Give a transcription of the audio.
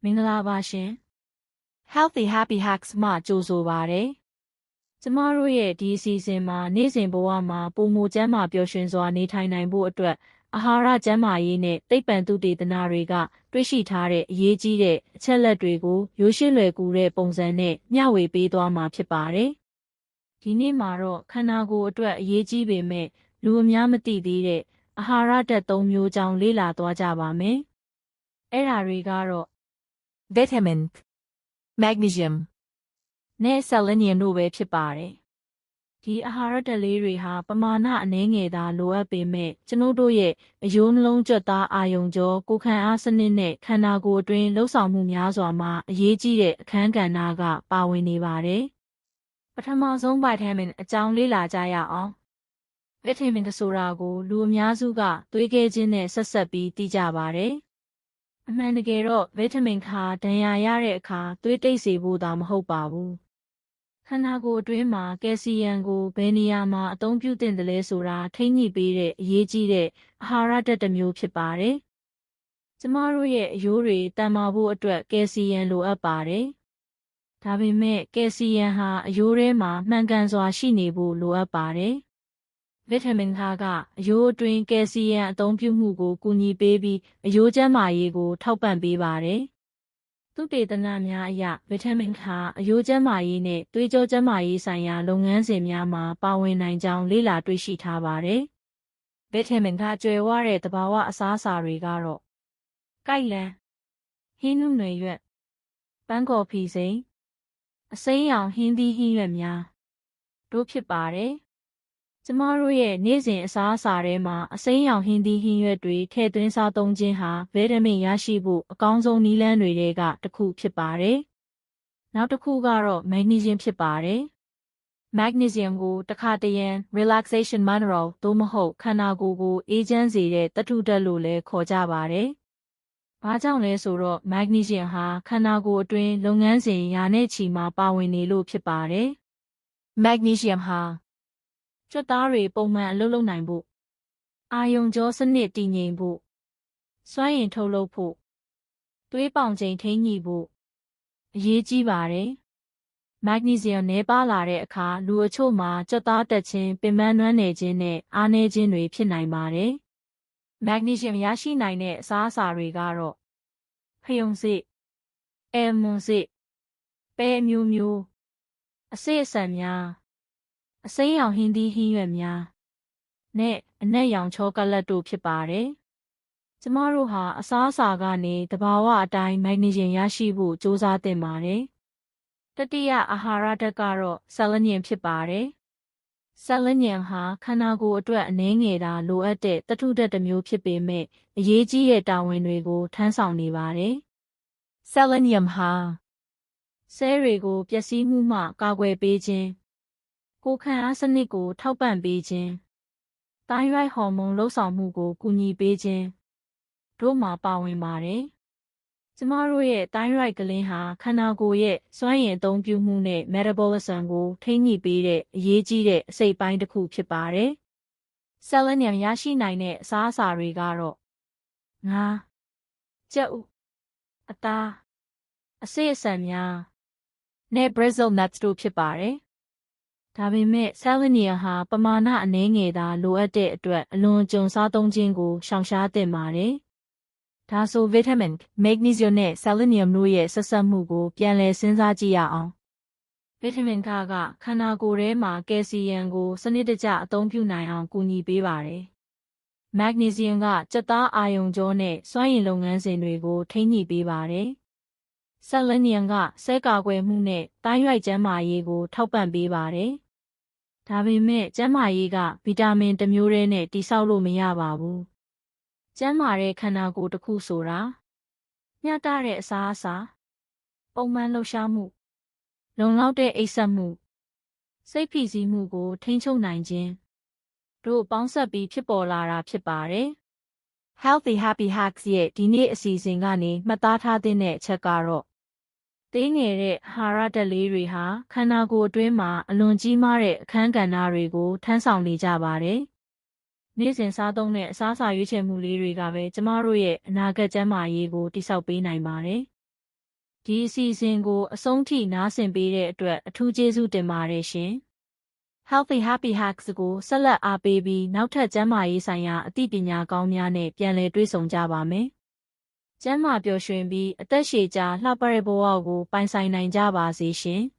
မင်္ဂလာပါရှင် Healthy Happy Hacks မှကြိုဆိုပါရစေ။ကျမတို့ရဲ့ဒီအစီအစဉ်မှာနေ့စဉ်ဘဝမှာပိုမိုကျန်းမာပျော်ရွှင်စွာနေထိုင်နိုင်ဖို့အတွက်အာဟာရကျန်းမာရေးနဲ့သိပ္ပံသုတေသနတွေကတွေ့ရှိထားတဲ့အရေးကြီးတဲ့အချက်လက်တွေကိုရိုးရှင်းလွယ်ကူတဲ့ပုံစံနဲ့မျှဝေပေးသွားမှာဖြစ်ပါတယ်။ဒီနေ့မှာတော့ခန္ဓာကိုယ်အတွက်အရေးကြီးပေမဲ့လူအများမသိသေးတဲ့အာဟာရဓာတ်၃မျိုးကြောင့်လေ့လာသွားကြပါမယ်။အဲ့ဒါတွေကတော့ Vitamin Magnesium နဲ့ Selenium တို့ပဲဖြစ်ပါတယ်။ဒီအာဟာရဓာတ်လေးတွေဟာပမာဏအနည်းငယ်သာလိုအပ်ပေမဲ့ကျွန်ုပ်တို့ရဲ့အရိုးနှလုံးကြွက်သားအာယုံကြောကိုယ်ခံအားစနစ်နဲ့ခန္ဓာကိုယ်အတွင်းလှုပ်ဆောင်မှုများစွာမှာအရေးကြီးတဲ့အခန်းကဏ္ဍကပါဝင်နေပါတယ်။ပထမဆုံး Vitamin အကြောင်းလေ့လာကြရအောင်။ Vitamin ဆိုတာကိုလူအများစုကသွေးခဲခြင်းနဲ့ဆက်ဆက်ပြီးသိကြပါတယ်။အမှန်တကယ်တော့ဗီတာမင်ခါဒဏ်ရာရတဲ့အခါသွေးတိတ်စေဖို့သာမဟုတ်ပါဘူးခန္ဓာကိုယ်အတွင်းမှာကယ်ဆီယမ်ကိုဘယ်နေရာမှာအသုံးပြုသင့်တယ်လဲဆိုတာထိန်းညှိပေးတဲ့အရေးကြီးတဲ့အာဟာရဓာတ်တစ်မျိုးဖြစ်ပါတယ်ကျမတို့ရဲ့အရိုးတွေတန်မာဖို့အတွက်ကယ်ဆီယမ်လိုအပ်ပါတယ်ဒါပေမဲ့ကယ်ဆီယမ်ဟာအရိုးထဲမှာမှန်ကန်စွာရှိနေဖို့လိုအပ်ပါတယ်ဗီတာမင်ကအရိုးအတွင်းကယ်ဆီယမ်အသုံးပြုမှုကိုကူညီပေးပြီးအရိုးကျန်းမာရေးကိုထောက်ပံ့ပေးပါတယ်။သုတေသနများအရဗီတာမင်ကအရိုးကျန်းမာရေးနဲ့သွေးကြောကျန်းမာရေးဆိုင်ရာလုပ်ငန်းစဉ်များမှာပါဝင်နိုင်ကြောင်းလေ့လာတွေ့ရှိထားပါတယ်။ဗီတာမင်ကျွယ်ဝတဲ့သဘာဝအစားအစာတွေကတော့ကိုက်လန်ဟင်းနုနယ်ရွက်ပန်းကော်ဖီစိမ်းအစိမ်းရောင်ဟင်းသီးဟင်းရွက်များတို့ဖြစ်ပါတယ်။ကျမတို့ရဲ့နေ့စဉ်အစားအစာထဲမှာအစိမ်းရောင်ဟင်းသီးဟင်းရွက်တွေထည့်သွင်းစားသုံးခြင်းဟာဗီတာမင်ရရှိဖို့အကောင်းဆုံးနည်းလမ်းတွေကတစ်ခုဖြစ်ပါတယ်။နောက်တစ်ခုကတော့မက်နီဆီယမ်ဖြစ်ပါတယ်။မက်နီဆီယမ်ကိုတစ်ခါတရံ relaxation mineral သို့မဟုတ်ခန္ဓာကိုယ်ကိုအေးချမ်းစေတဲ့သတ္တုဓာတ်လို့လည်းခေါ်ကြပါတယ်။ဘာကြောင့်လဲဆိုတော့မက်နီဆီယမ်ဟာခန္ဓာကိုယ်အတွင်းလုပ်ငန်းစဉ်ရာနဲ့ချီမှာပါဝင်နေလို့ဖြစ်ပါတယ်။ Magnesium ဟာကြွက်သားတွေပုံမှန်အလုပ်လုပ်နိုင်ဖို့အာယုံကြောစနစ်တည်ငြိမ်ဖို့စွမ်းအင်ထုတ်လုပ်ဖို့သွေးပေါင်ချိန်ထိန်းညှိဖို့အရေးကြီးပါတယ်။မက်နီဆီယမ်နည်းပါးလာတဲ့အခါလူအချို့မှာကြွက်သားတက်ခြင်းပင်ပန်းနွမ်းနယ်ခြင်းနဲ့အားနည်းခြင်းတွေဖြစ်နိုင်ပါတယ်။မက်နီဆီယမ်ရရှိနိုင်တဲ့အစားအစာတွေကတော့ဖယုံစေ့အယ်မွန်စေ့ပဲအမျိုးမျိုးအစေ့အဆန်များအစိမ်းရောင်ဟင်းသီးဟင်းရွက်များနဲ့အနက်ရောင်ချောကလက်တို့ဖြစ်ပါတယ်။ကျမတို့ဟာအစားအစာကနေသဘာဝအတိုင်းမက်နီဆီယမ်ရရှိဖို့ကြိုးစားသင့်ပါတယ်။တတိယအာဟာရဓာတ်ကတော့ဆယ်လညမ်ဖြစ်ပါတယ်။ဆယ်လညမ်ဟာခန္ဓာကိုယ်အတွက်အနည်းငယ်သာလိုအပ်တဲ့သတ္တုဓာတ်တစ်မျိုးဖြစ်ပေမဲ့အရေးကြီးတဲ့တာဝန်တွေကိုထမ်းဆောင်နေပါတယ်။ Selenium ဟာဆဲတွေကိုပျက်စီးမှုမှကာကွယ်ပေးခြင်းကိုယ်ခံအားစနစ်ကိုထောက်ပံ့ပေးခြင်းတိုင်းရိုက်ဟော်မုန်းလှုပ်ဆောင်မှုကိုကူညီပေးခြင်းတို့မှာပါဝင်ပါတယ်။ကျမတို့ရဲ့တိုင်းရိုက်ကလင်းဟာခန္ဓာကိုယ်ရဲ့စွမ်းရည်အသုံးပြုမှုနဲ့ metabolism ကိုထိန်းညှိပေးတဲ့အရေးကြီးတဲ့အစိတ်ပိုင်းတစ်ခုဖြစ်ပါတယ်။ Selenium ရရှိနိုင်တဲ့အစားအစာတွေကတော့ငါးကြက်ဥအသားအစေ့အဆန်များနဲ့ Brazil nuts တို့ဖြစ်ပါတယ်။ဒါပေမဲ့ဆယ်လနီယမ်ဟာပမာဏအနည်းငယ်သာလိုအပ်တဲ့အတွက်အလွန်အကျွံစားသုံးခြင်းကိုရှောင်ရှားသင့်ပါတယ်။ဒါဆိုဗီတာမင် Magnesium နဲ့ Selenium တို့ရဲ့ဆက်စပ်မှုကိုပြန်လည်စဉ်းစားကြည့်ရအောင်။ဗီတာမင်ကခန္ဓာကိုယ်ထဲမှာကယ်ဆီယမ်ကိုစနစ်တကျအသုံးပြုနိုင်အောင်ကူညီပေးပါတယ်။ Magnesium ကကြွက်သားအာယုံကြောနဲ့စွမ်းရည်လုပ်ငန်းစဉ်တွေကိုထိန်းညှိပေးပါတယ်။ Selenium ကဆဲကာကွယ်မှုနဲ့တိုင်းရိုက်ကျန်းမာရေးကိုထောက်ပံ့ပေးပါတယ်။ဒါပေမဲ့ကျန်းမာရေးကဗီတာမင်တစ်မျိုးတည်းနဲ့တည်ဆောက်လို့မရပါဘူး။ကျန်းမာတဲ့ခန္ဓာကိုယ်တစ်ခုဆိုတာမျှတတဲ့အစားအစာပုံမှန်လှုပ်ရှားမှုလုံလောက်တဲ့အိပ်စက်မှုစိတ်ဖိစီးမှုကိုထိန်းချုပ်နိုင်ခြင်းတို့ပေါင်းစပ်ပြီးဖြစ်ပေါ်လာတာဖြစ်ပါတယ်။ Healthy Happy Hacks ရဲ့ဒီနေ့အစီအစဉ်ကနေမှတ်သားထားတဲ့အချက်ကတော့သေးငယ်တဲ့အာဟာရဓာတ်လေးတွေဟာခန္ဓာကိုယ်အတွင်းမှာအလွန်ကြီးမားတဲ့အခန်းကဏ္ဍတွေကိုထမ်းဆောင်နေကြပါတယ်။နေ့စဉ်စားသုံးတဲ့အစားအစာရွေးချယ်မှုလေးတွေကပဲကျမတို့ရဲ့အနာဂတ်ကျန်းမာရေးကိုတည်ဆောက်ပေးနိုင်ပါတယ်။ ဒီအစီအစဉ်ကိုအဆုံးထိနားဆင်ပေးတဲ့အတွက်အထူးကျေးဇူးတင်ပါတယ်ရှင်။ Healthy Happy Hacks ကိုဆက်လက်အားပေးပြီးနောက်ထပ်ကျန်းမာရေးဆိုင်ရာအသိပညာကောင်းများနဲ့ပြန်လည်တွေ့ဆုံကြပါမယ်။ကျန်းမာပျော်ရွှင်ပြီးအသက်ရှည်ကြာလှပတဲ့ဘဝကိုပိုင်ဆိုင်နိုင်ကြပါစေရှင်။